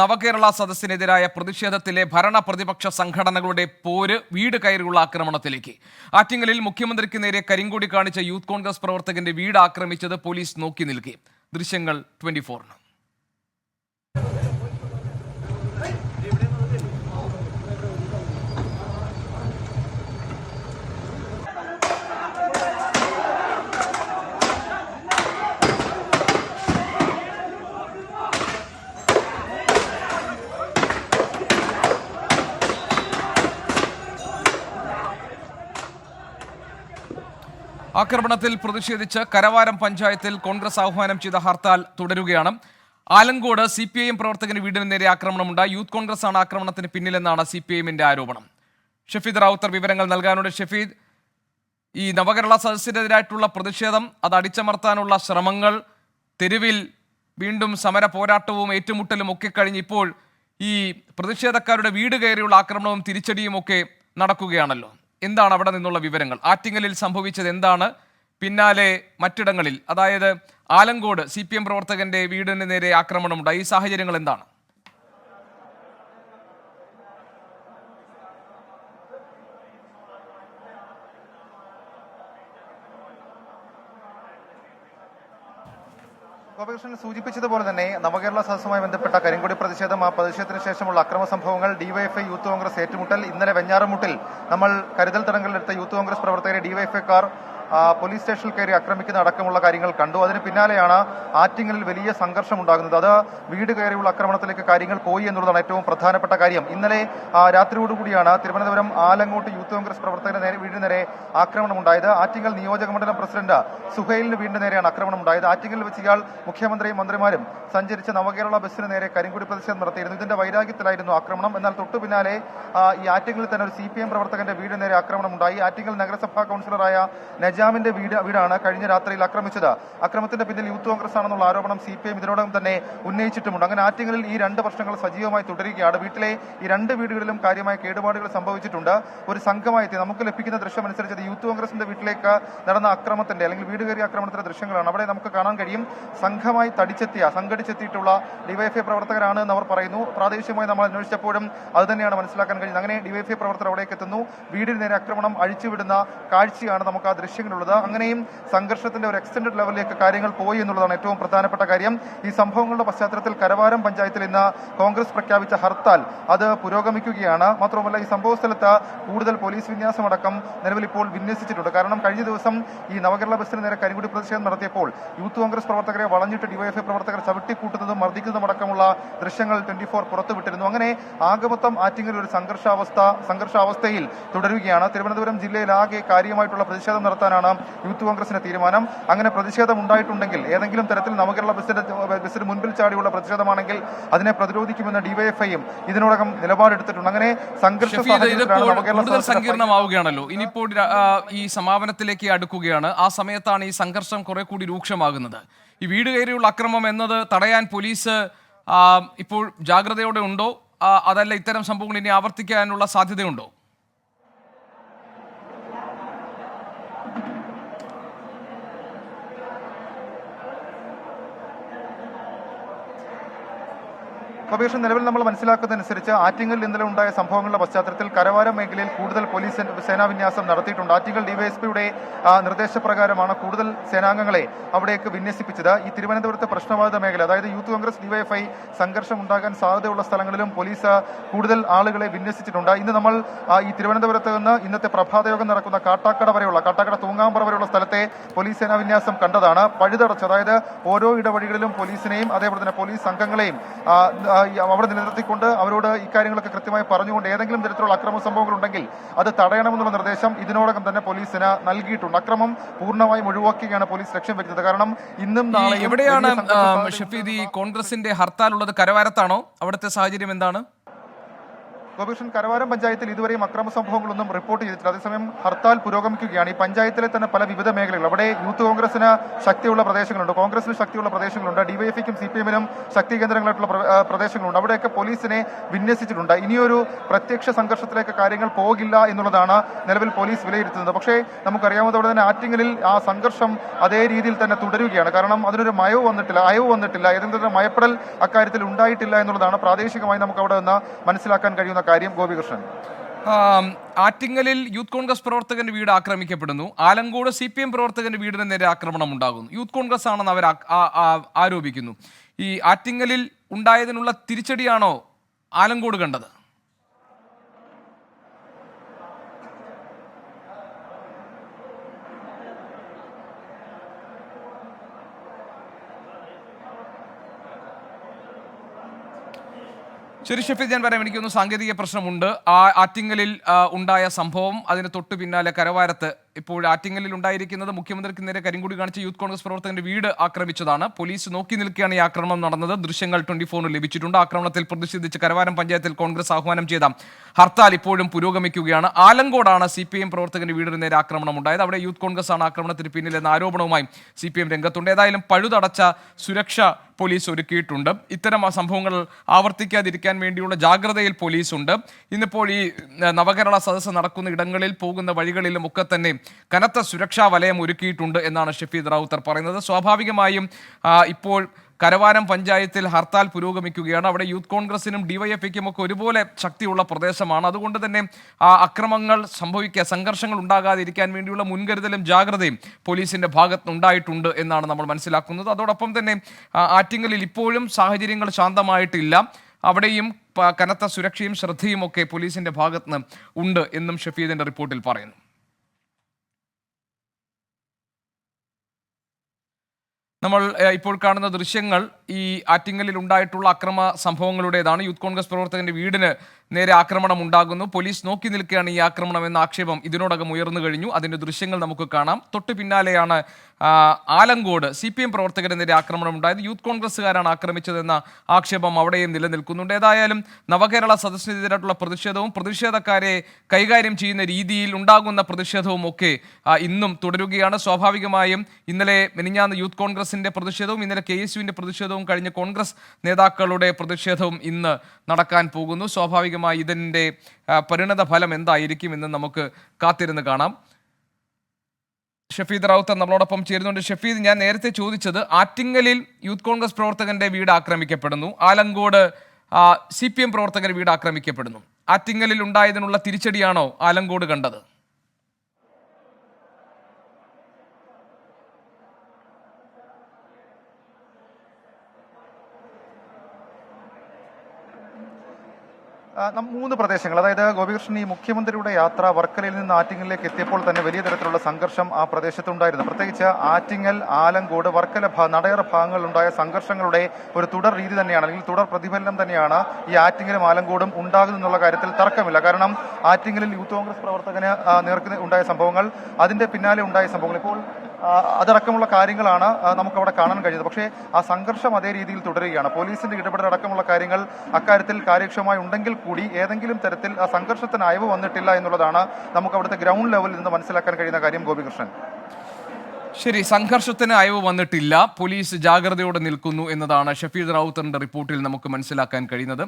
നവകേരള സദസ്സിനെതിരായ പ്രതിഷേധത്തിലെ ഭരണ പ്രതിപക്ഷ സംഘടനകളുടെ പോര് വീട് കയറിയുള്ള ആക്രമണത്തിലേക്ക്. ആറ്റിങ്ങലിൽ മുഖ്യമന്ത്രിക്ക് നേരെ കരിങ്കൊടി കാണിച്ച യൂത്ത് കോൺഗ്രസ് പ്രവർത്തകന്റെ വീട് ആക്രമിച്ചത് പോലീസ് നോക്കി നിൽക്കെ. ദൃശ്യങ്ങൾ 24. ആക്രമണത്തിൽ പ്രതിഷേധിച്ച് കരവാരം പഞ്ചായത്തിൽ കോൺഗ്രസ് ആഹ്വാനം ചെയ്ത ഹർത്താൽ തുടരുകയാണ്. ആലങ്കോട് CPIM പ്രവർത്തകന് വീടിന് നേരെ ആക്രമണമുണ്ടായി. യൂത്ത് കോൺഗ്രസ് ആണ് ആക്രമണത്തിന് പിന്നിലെന്നാണ് CPIMന്റെ ആരോപണം. ഷഫീദ് റാവുത്തർ വിവരങ്ങൾ നൽകാനുണ്ട്. ഷഫീദ്, ഈ നവകേരള സദസ്സിനെതിരായിട്ടുള്ള പ്രതിഷേധം, അത് അടിച്ചമർത്താനുള്ള ശ്രമങ്ങൾ, തെരുവിൽ വീണ്ടും സമര പോരാട്ടവും ഏറ്റുമുട്ടലും ഒക്കെ കഴിഞ്ഞ് ഇപ്പോൾ ഈ പ്രതിഷേധക്കാരുടെ വീട് കയറിയുള്ള ആക്രമണവും തിരിച്ചടിയും ഒക്കെ നടക്കുകയാണല്ലോ. എന്താണ് അവിടെ നിന്നുള്ള വിവരങ്ങൾ? ആറ്റിങ്ങലിൽ സംഭവിച്ചത് എന്താണ്? പിന്നാലെ മറ്റിടങ്ങളിൽ, അതായത് ആലങ്കോട് CPM പ്രവർത്തകന്റെ വീടിന് നേരെ ആക്രമണമുണ്ടായി. ഈ സാഹചര്യങ്ങൾ എന്താണ്? ഗോപകൃഷ്ണൻ സൂചിപ്പിച്ചതുപോലെ തന്നെ നവകേരള സദസ്സുമായി ബന്ധപ്പെട്ട കരിങ്കൊടി പ്രതിഷേധം, ആ പ്രതിഷേധത്തിന് ശേഷമുള്ള അക്രമ സംഭവങ്ങൾ, ഡിവൈഎഫ്ഐ യൂത്ത് കോൺഗ്രസ് ഏറ്റുമുട്ടൽ, ഇന്നലെ വെഞ്ഞാറമൂട്ടിൽ നമ്മൾ കരുതൽ തടങ്കലിലെടുത്ത യൂത്ത് കോൺഗ്രസ് പ്രവർത്തകരെ ഡിവൈഎഫ്ഐക്കാർ പോലീസ് സ്റ്റേഷനിൽ കയറി ആക്രമിക്കുന്ന അടക്കമുള്ള കാര്യങ്ങൾ കണ്ടു. അതിന് പിന്നാലെയാണ് ആറ്റിങ്ങലിൽ വലിയ സംഘർഷം ഉണ്ടാകുന്നത്. അത് വീട് കയറിയുള്ള ആക്രമണത്തിലേക്ക് കാര്യങ്ങൾ പോയി എന്നുള്ളതാണ് ഏറ്റവും പ്രധാനപ്പെട്ട കാര്യം. ഇന്നലെ രാത്രിയോടുകൂടിയാണ് തിരുവനന്തപുരം ആലങ്ങോട്ട് യൂത്ത് കോൺഗ്രസ് പ്രവർത്തകരുടെ വീടിന് നേരെ ആക്രമണം ഉണ്ടായത്. ആറ്റിങ്ങൽ നിയോജക മണ്ഡലം പ്രസിഡന്റ് സുഹൈലിന് വീടിന് നേരെയാണ് ആക്രമണം ഉണ്ടായത്. ആറ്റിങ്ങലിൽ വെച്ച് ഇയാൾ മുഖ്യമന്ത്രിയും മന്ത്രിമാരും സഞ്ചരിച്ച നവകേരള ബസ്സിന് നേരെ കരിങ്കൊടി പ്രതിഷേധം നടത്തിയിരുന്നു. ഇതിന്റെ വൈരാഗ്യത്തിലായിരുന്നു ആക്രമണം. എന്നാൽ തൊട്ടു പിന്നാലെ ഈ ആറ്റിങ്ങലിൽ തന്നെ ഒരു CPM പ്രവർത്തകന്റെ വീടിന് നേരെ ആക്രമണം ഉണ്ടായി. ആറ്റിങ്ങൽ നഗരസഭാ കൗൺസിലറായ നജാമിന്റെ വീടാണ് കഴിഞ്ഞ രാത്രിയിൽ ആക്രമിച്ചത്. അക്രമത്തിന്റെ പിന്നിൽ യൂത്ത് കോൺഗ്രസ് ആണെന്നുള്ള ആരോപണം CPM ഇതിനോടകം തന്നെ ഉന്നയിച്ചിട്ടുമുണ്ട്. അങ്ങനെ ആറ്റിങ്ങലിൽ ഈ 2 വർഷങ്ങൾ സജീവമായി തുടരുകയാണ്. വീട്ടിലെ ഈ 2 വീടുകളിലും കാര്യമായ കേടുപാടുകൾ സംഭവിച്ചിട്ടുണ്ട്. ഒരു സംഘമായി എത്തി. നമുക്ക് ലഭിക്കുന്ന ദൃശ്യം അനുസരിച്ച് യൂത്ത് കോൺഗ്രസിന്റെ വീട്ടിലേക്ക് നടന്ന അക്രമത്തിന്റെ അല്ലെങ്കിൽ വീട് കയറിയ ആക്രമണത്തിന്റെ ദൃശ്യങ്ങളാണ്. അവിടെ നമുക്ക് കാണാൻ കഴിയും, സംഘമായി സംഘടിച്ചെത്തിയിട്ടുള്ള ഡിവൈഎഫ്ഐ പ്രവർത്തകരാണ് എന്ന് അവർ പറയുന്നു. പ്രാദേശികമായി നമ്മൾ അന്വേഷിച്ചപ്പോഴും അത് തന്നെയാണ് മനസ്സിലാക്കാൻ കഴിയുന്നത്. അങ്ങനെ ഡിവൈഎഫ്ഐ പ്രവർത്തകർ അവിടേക്ക് എത്തുന്നു. വീടിന് നേരെ ആക്രമണം അഴിച്ചുവിടുന്ന കാഴ്ചയാണ് നമുക്ക് ആ ദൃശ്യങ്ങളുള്ളത്. അങ്ങനെയും സംഘർഷത്തിന്റെ ഒരു എക്സ്റ്റൻഡഡ് ലെവലിലേക്ക് കാര്യങ്ങൾ പോയി എന്നുള്ളതാണ് ഏറ്റവും പ്രധാനപ്പെട്ട കാര്യം. ഈ സംഭവങ്ങളുടെ പശ്ചാത്തലത്തിൽ കരവാരം പഞ്ചായത്തിൽ ഇന്ന് കോൺഗ്രസ് പ്രഖ്യാപിച്ച ഹർത്താൽ അത് പുരോഗമിക്കുകയാണ്. മാത്രമല്ല ഈ സംഭവ സ്ഥലത്ത് കൂടുതൽ പോലീസ് വിന്യാസമടക്കം നിലവിൽ ഇപ്പോൾ വിന്യസിച്ചിട്ടുണ്ട്. കാരണം കഴിഞ്ഞ ദിവസം ഈ നവകേരള ബസ്സിന് നേരെ കരിങ്കൊടി പ്രതിഷേധം നടത്തിയപ്പോൾ യൂത്ത് കോൺഗ്രസ് പ്രവർത്തകരെ വളഞ്ഞിട്ട് ഡിവൈഎഫ്ഐ പ്രവർത്തകർ ചവിട്ടിക്കൂട്ടുന്നതും മർദ്ദിക്കുന്നതും അടക്കമുള്ള ദൃശ്യങ്ങൾ 24 പുറത്തുവിട്ടിരുന്നു. അങ്ങനെ ആകമൊത്തം ആറ്റിങ്ങൽ ഒരു സംഘർഷാവസ്ഥയിൽ തുടരുകയാണ്. തിരുവനന്തപുരം ജില്ലയിൽ ആകെ കാര്യമായിട്ടുള്ള പ്രതിഷേധം നടത്താനാണ് യൂത്ത് കോൺഗ്രസിന്റെ തീരുമാനം. അങ്ങനെ പ്രതിഷേധം ഉണ്ടായിട്ടുണ്ടെങ്കിൽ, ഏതെങ്കിലും തരത്തിൽ നവകേരള ബസ്സിന് മുൻപിൽ ചാടിയുള്ള പ്രതിഷേധമാണെങ്കിൽ അതിനെ പ്രതിരോധിക്കുമെന്ന് ഡിവൈഎഫ്ഐയും ഇതിനോടകം നിലപാടെടുത്തിട്ടുണ്ട്. അങ്ങനെ സംഘർഷ കൂടുതൽ സങ്കീർണമാവുകയാണല്ലോ. ഇനിയിപ്പോൾ ഈ സമാപനത്തിലേക്ക് അടുക്കുകയാണ്. ആ സമയത്താണ് ഈ സംഘർഷം കുറെ കൂടി രൂക്ഷമാകുന്നത്. ഈ വീട് കയറിയുള്ള അക്രമം എന്നത് തടയാൻ പോലീസ് ഇപ്പോൾ ജാഗ്രതയോടെ ഉണ്ടോ? അതല്ല ഇത്തരം സംഭവങ്ങൾ ഇനി ആവർത്തിക്കാനുള്ള സാധ്യതയുണ്ടോ? ഗോപകൃഷ്ണൻ, നിലവിൽ നമ്മൾ മനസ്സിലാക്കുന്നതനുസരിച്ച് ആറ്റിങ്ങലിൽ ഇന്നലെ ഉണ്ടായ സംഭവങ്ങളുടെ പശ്ചാത്തലത്തിൽ കരവാരം മേഖലയിൽ കൂടുതൽ പോലീസ് സേനാവിന്യാസം നടത്തിയിട്ടുണ്ട്. ആറ്റിങ്ങൽ ഡിവൈഎസ്പിയുടെ നിർദ്ദേശപ്രകാരമാണ് കൂടുതൽ സേനാംഗങ്ങളെ അവിടേക്ക് വിന്യസിപ്പിച്ചത്. ഈ തിരുവനന്തപുരത്തെ പ്രശ്നബാധിത മേഖല, അതായത് യൂത്ത് കോൺഗ്രസ് ഡിവൈഎഫ്ഐ സംഘർഷം ഉണ്ടാകാൻ സാധ്യതയുള്ള സ്ഥലങ്ങളിലും പോലീസ് കൂടുതൽ ആളുകളെ വിന്യസിച്ചിട്ടുണ്ട്. ഇന്ന് നമ്മൾ ഈ തിരുവനന്തപുരത്ത് നിന്ന് ഇന്നത്തെ പ്രഭാതയോഗം നടക്കുന്ന കാട്ടാക്കട തൂങ്ങാമ്പറ വരെയുള്ള സ്ഥലത്തെ പോലീസ് സേനാവിന്യാസം കണ്ടതാണ്. പഴുതടച്ച്, അതായത് ഓരോ ഇടവഴികളിലും പോലീസിനെയും അതേപോലെ തന്നെ പോലീസ് സംഘങ്ങളെയും അവിടെ നിലനിർത്തിക്കൊണ്ട് അവരോട് ഇക്കാര്യങ്ങളൊക്കെ കൃത്യമായി പറഞ്ഞുകൊണ്ട് ഏതെങ്കിലും തരത്തിലുള്ള അക്രമ സംഭവങ്ങൾ ഉണ്ടെങ്കിൽ അത് തടയണമെന്നുള്ള നിർദ്ദേശം ഇതിനോടകം തന്നെ പോലീസിന് നൽകിയിട്ടുണ്ട്. അക്രമം പൂർണ്ണമായും ഒഴിവാക്കുകയാണ് പോലീസ് ലക്ഷ്യം വെക്കുന്നത്. കാരണം ഇന്നും നാളെ എവിടെയാണ് ഷഫീദ് ഈ കോൺഗ്രസിന്റെ ഹർത്താൽ ഉള്ളത്? കരവാരത്താണോ? അവിടുത്തെ സാഹചര്യം എന്താണ്? ഗോപികൃഷ്ണൻ, കരവാരം പഞ്ചായത്തിൽ ഇതുവരെയും അക്രമ സംഭവങ്ങളൊന്നും റിപ്പോർട്ട് ചെയ്തിട്ടില്ല. അതേസമയം ഹർത്താൽ പുരോഗമിക്കുകയാണ്. ഈ പഞ്ചായത്തിലെ തന്നെ പല വിവിധ മേഖലകൾ, അവിടെ യൂത്ത് കോൺഗ്രസിന് ശക്തിയുള്ള പ്രദേശങ്ങളുണ്ട്, കോൺഗ്രസിന് ശക്തിയുള്ള പ്രദേശങ്ങളുണ്ട്, ഡിവൈഎഫ്ഐക്കും CPM-നും ശക്തി കേന്ദ്രങ്ങളായിട്ടുള്ള പ്രദേശങ്ങളുണ്ട്. അവിടെയൊക്കെ പോലീസിനെ വിന്യസിച്ചിട്ടുണ്ട്. ഇനിയൊരു പ്രത്യക്ഷ സംഘർഷത്തിലേക്ക് കാര്യങ്ങൾ പോകില്ല എന്നുള്ളതാണ് നിലവിൽ പോലീസ് വിലയിരുത്തുന്നത്. പക്ഷേ നമുക്കറിയാവുന്നതോടെ തന്നെ ആറ്റിങ്ങലിൽ ആ സംഘർഷം അതേ രീതിയിൽ തന്നെ തുടരുകയാണ്. കാരണം അതിനൊരു അയവ് വന്നിട്ടില്ല, ഏതെങ്കിലും തരം മയപ്പെടൽ അക്കാര്യത്തിൽ ഉണ്ടായിട്ടില്ല എന്നുള്ളതാണ് പ്രാദേശികമായി നമുക്ക് അവിടെ നിന്ന് മനസ്സിലാക്കാൻ കഴിയുന്ന കാര്യം. ഗോപികൃഷ്ണൻ, ആറ്റിങ്ങലിൽ യൂത്ത് കോൺഗ്രസ് പ്രവർത്തകന്റെ വീട് ആക്രമിക്കപ്പെടുന്നു. ആലങ്കോട് CPM പ്രവർത്തകന്റെ വീടിന് നേരെ ആക്രമണം ഉണ്ടാകുന്നു. യൂത്ത് കോൺഗ്രസ് ആണെന്ന് അവർ ആരോപിക്കുന്നു. ഈ ആറ്റിങ്ങലിൽ ഉണ്ടായതിനുള്ള തിരിച്ചടിയാണോ ആലങ്കോട് കണ്ടത്? ശരി ഷഫീദ്, ഞാൻ പറയാം, എനിക്കൊന്ന് സാങ്കേതിക പ്രശ്നമുണ്ട്. ആറ്റിങ്ങലിൽ ഉണ്ടായ സംഭവം, അതിന് തൊട്ടു പിന്നാലെ കരവാരത്ത് ഇപ്പോൾ ആറ്റിങ്ങലിൽ ഉണ്ടായിരിക്കുന്നത് മുഖ്യമന്ത്രിക്ക് നേരെ കരിങ്കൊടി കാണിച്ച യൂത്ത് കോൺഗ്രസ് പ്രവർത്തകന്റെ വീട് ആക്രമിച്ചതാണ്. പോലീസ് നോക്കി നിൽക്കുകയാണ് ഈ ആക്രമണം നടന്നത്. ദൃശ്യങ്ങൾ 24 ലഭിച്ചിട്ടുണ്ട്. ആക്രമണത്തിൽ പ്രതിഷേധിച്ച് കരവാരം പഞ്ചായത്തിൽ കോൺഗ്രസ് ആഹ്വാനം ചെയ്ത ഹർത്താൽ ഇപ്പോഴും പുരോഗമിക്കുകയാണ്. ആലങ്കോടാണ് CPM പ്രവർത്തകന്റെ വീടിന് നേരെ ആക്രമണം ഉണ്ടായത്. അവിടെ യൂത്ത് കോൺഗ്രസ് ആണ് ആക്രമണത്തിന് പിന്നിലെന്ന ആരോപണവുമായി CPM രംഗത്തുണ്ട്. ഏതായാലും പഴുതടച്ച സുരക്ഷ പോലീസ് ഒരുക്കിയിട്ടുണ്ട്. ഇത്തരം സംഭവങ്ങൾ ആവർത്തിക്കാതിരിക്കാൻ വേണ്ടിയുള്ള ജാഗ്രതയിൽ പോലീസുണ്ട്. ഇന്നിപ്പോൾ ഈ നവകേരള സദസ്സ് നടക്കുന്ന ഇടങ്ങളിൽ, പോകുന്ന വഴികളിലും ഒക്കെ തന്നെ കനത്ത സുരക്ഷാ വലയം ഒരുക്കിയിട്ടുണ്ട് എന്നാണ് ഷഫീദ് റാവുത്തർ പറയുന്നത്. സ്വാഭാവികമായും ഇപ്പോൾ കരവാരം പഞ്ചായത്തിൽ ഹർത്താൽ പുരോഗമിക്കുകയാണ്. അവിടെ യൂത്ത് കോൺഗ്രസിനും DYFIക്കും ഒക്കെ ഒരുപോലെ ശക്തിയുള്ള പ്രദേശമാണ്. അതുകൊണ്ട് തന്നെ അക്രമങ്ങൾ സംഘർഷങ്ങൾ ഉണ്ടാകാതിരിക്കാൻ വേണ്ടിയുള്ള മുൻകരുതലും ജാഗ്രതയും പോലീസിന്റെ ഭാഗത്ത് ഉണ്ടായിട്ടുണ്ട് എന്നാണ് നമ്മൾ മനസ്സിലാക്കുന്നത്. അതോടൊപ്പം തന്നെ ആറ്റിങ്ങലിൽ ഇപ്പോഴും സാഹചര്യങ്ങൾ ശാന്തമായിട്ടില്ല. അവിടെയും കനത്ത സുരക്ഷയും ശ്രദ്ധയും ഒക്കെ പോലീസിന്റെ ഭാഗത്ത് നിന്ന് ഉണ്ട് എന്നും ഷഫീദിന്റെ റിപ്പോർട്ടിൽ പറയുന്നു. നമ്മൾ ഇപ്പോൾ കാണുന്ന ദൃശ്യങ്ങൾ ഈ ആറ്റിങ്ങലിൽ ഉണ്ടായിട്ടുള്ള അക്രമ സംഭവങ്ങളുടേതാണ്. യൂത്ത് കോൺഗ്രസ് പ്രവർത്തകന്റെ വീടിന് നേരെ ആക്രമണം ഉണ്ടാകുന്നു. പോലീസ് നോക്കി നിൽക്കുകയാണ് ഈ ആക്രമണം എന്ന ആക്ഷേപം ഇതിനോടകം ഉയർന്നു കഴിഞ്ഞു. അതിന്റെ ദൃശ്യങ്ങൾ നമുക്ക് കാണാം. തൊട്ടു പിന്നാലെയാണ് ആലങ്കോട് CPM പ്രവർത്തകന് നേരെ ആക്രമണം ഉണ്ടായത്. യൂത്ത് കോൺഗ്രസ്സുകാരാണ് ആക്രമിച്ചതെന്ന ആക്ഷേപം അവിടെയും നിലനിൽക്കുന്നുണ്ട്. ഏതായാലും നവകേരള സദസ്സിനെതിരായിട്ടുള്ള പ്രതിഷേധവും പ്രതിഷേധക്കാരെ കൈകാര്യം ചെയ്യുന്ന രീതിയിൽ ഉണ്ടാകുന്ന പ്രതിഷേധവും ഒക്കെ ഇന്നും തുടരുകയാണ്. സ്വാഭാവികമായും ഇന്നലെ മിനിഞ്ഞാന്ന് യൂത്ത് കോൺഗ്രസിന്റെ പ്രതിഷേധവും ഇന്നലെ KSUവിന്റെ പ്രതിഷേധവും കഴിഞ്ഞ് കോൺഗ്രസ് നേതാക്കളുടെ പ്രതിഷേധവും ഇന്ന് നടക്കാൻ പോകുന്നു. സ്വാഭാവികമായി ഇതിന്റെ പരിണത ഫലം എന്തായിരിക്കും എന്ന് നമുക്ക് കാത്തിരുന്ന് കാണാം. ഷഫീദ് റാവുത്തർ നമ്മളോടൊപ്പം ചേരുന്നുണ്ട്. ഷഫീദ്, ഞാൻ നേരത്തെ ചോദിച്ചത്, ആറ്റിങ്ങലിൽ യൂത്ത് കോൺഗ്രസ് പ്രവർത്തകന്റെ വീട് ആക്രമിക്കപ്പെടുന്നു, ആലങ്കോട് CPM പ്രവർത്തകന്റെ വീട് ആക്രമിക്കപ്പെടുന്നു. ആറ്റിങ്ങലിൽ ഉണ്ടായതിനുള്ള തിരിച്ചടിയാണോ ആലങ്കോട് കണ്ടത്? മൂന്ന് പ്രദേശങ്ങൾ, അതായത് ഗോപികൃഷ്ണൻ, ഈ മുഖ്യമന്ത്രിയുടെ യാത്ര വർക്കലയിൽ നിന്ന് ആറ്റിങ്ങലിലേക്ക് എത്തിയപ്പോൾ തന്നെ വലിയ തരത്തിലുള്ള സംഘർഷം ആ പ്രദേശത്തുണ്ടായിരുന്നു. പ്രത്യേകിച്ച് ആറ്റിങ്ങൽ, ആലങ്കോട്, വർക്കല നടയറ ഭാഗങ്ങളിലുണ്ടായ സംഘർഷങ്ങളുടെ ഒരു തുടർ രീതി തന്നെയാണ്, അല്ലെങ്കിൽ തുടർ പ്രതിഫലനം തന്നെയാണ് ഈ ആറ്റിങ്ങലും ആലങ്കോടും ഉണ്ടാകുന്നുള്ള കാര്യത്തിൽ തർക്കമില്ല. കാരണം ആറ്റിങ്ങലിൽ യൂത്ത് കോൺഗ്രസ് പ്രവർത്തകന് നേർക്ക് ഉണ്ടായ സംഭവങ്ങൾ, അതിന്റെ പിന്നാലെ ഉണ്ടായ സംഭവങ്ങൾ, ഇപ്പോൾ അതടക്കമുള്ള കാര്യങ്ങളാണ് നമുക്കവിടെ കാണാൻ കഴിഞ്ഞത്. പക്ഷേ ആ സംഘർഷം അതേ രീതിയിൽ തുടരുകയാണ്. പോലീസിന്റെ ഇടപെടൽ അടക്കമുള്ള കാര്യങ്ങൾ അക്കാര്യത്തിൽ കാര്യക്ഷമമായി ഉണ്ടെങ്കിൽ കൂടി ഏതെങ്കിലും തരത്തിൽ ആ സംഘർഷത്തിന് അയവ് വന്നിട്ടില്ല എന്നുള്ളതാണ് നമുക്ക് അവിടുത്തെ ഗ്രൗണ്ട് ലെവലിൽ നിന്ന് മനസ്സിലാക്കാൻ കഴിയുന്ന കാര്യം. ഗോപികൃഷ്ണൻ, ശരി, സംഘർഷത്തിന് അയവ് വന്നിട്ടില്ല, പോലീസ് ജാഗ്രതയോടെ നിൽക്കുന്നു എന്നതാണ് ഷഫീദ് റാവുത്തറിന്റെ റിപ്പോർട്ടിൽ നമുക്ക് മനസ്സിലാക്കാൻ കഴിയുന്നത്.